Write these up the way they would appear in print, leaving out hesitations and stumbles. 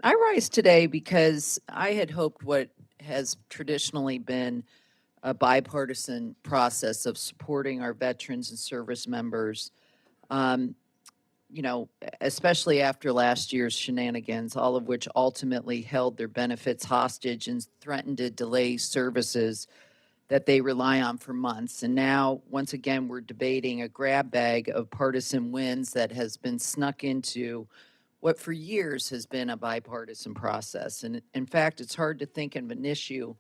I rise today because I had hoped what has traditionally been a bipartisan process of supporting our veterans and service members, um, especially after last year's shenanigans, all of which ultimately held their benefits hostage and threatened to delay services that they rely on for months. And now, once again, we're debating a grab bag of partisan wins that has been snuck into what for years has been a bipartisan process. And in fact, it's hard to think of an issue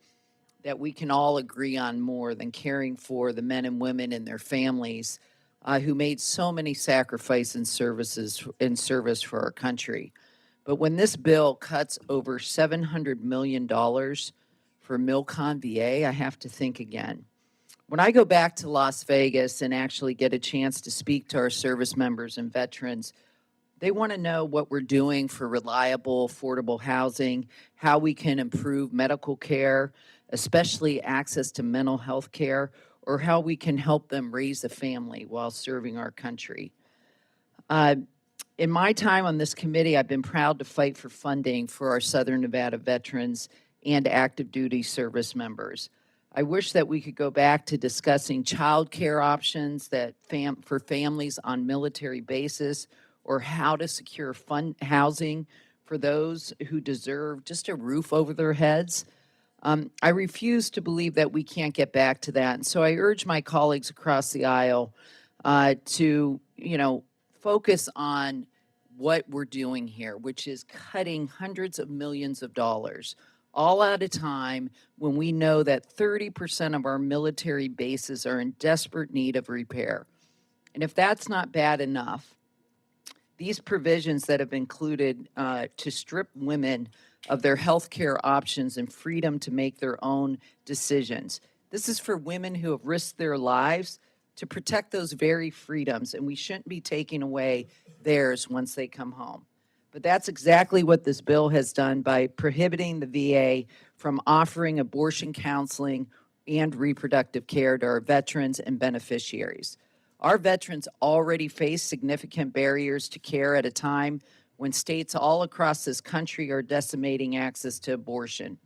that we can all agree on more than caring for the men and women and their families who made so many sacrifices and services in service for our country. But when this bill cuts over $700 million for Milcon VA, I have to think again. When I go back to Las Vegas and actually get a chance to speak to our service members and veterans, they want to know what we're doing for reliable, affordable housing, how we can improve medical care, especially access to mental health care, or how we can help them raise a family while serving our country. Uh, in my time on this committee, I've been proud to fight for funding for our Southern Nevada veterans and active duty service members. I wish that we could go back to discussing child care options for families on military bases, or how to secure housing for those who deserve just a roof over their heads. I refuse to believe that we can't get back to that. And so I urge my colleagues across the aisle to, focus on what we're doing here, which is cutting hundreds of millions of dollars, all at a time when we know that 30% of our military bases are in desperate need of repair. And if that's not bad enough, these provisions that have included to strip women of their health care options and freedom to make their own decisions. This is for women who have risked their lives to protect those very freedoms, and we shouldn't be taking away theirs once they come home. But that's exactly what this bill has done by prohibiting the VA from offering abortion counseling and reproductive care to our veterans and beneficiaries. Our veterans already face significant barriers to care at a time when states all across this country are decimating access to abortion.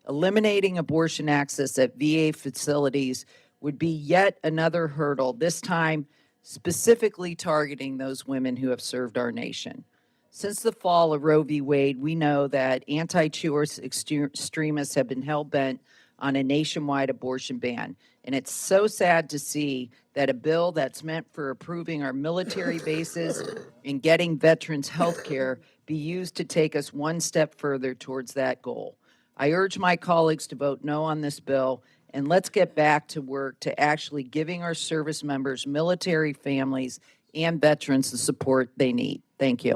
Eliminating abortion access at VA facilities would be yet another hurdle, this time specifically targeting those women who have served our nation. Since the fall of Roe v. Wade, we know that anti-choice extremists have been hell-bent on a nationwide abortion ban. And it's so sad to see that a bill that's meant for improving our military bases and getting veterans health care be used to take us one step further towards that goal. I urge my colleagues to vote no on this bill, and let's get back to work to actually giving our service members, military families, and veterans the support they need. Thank you.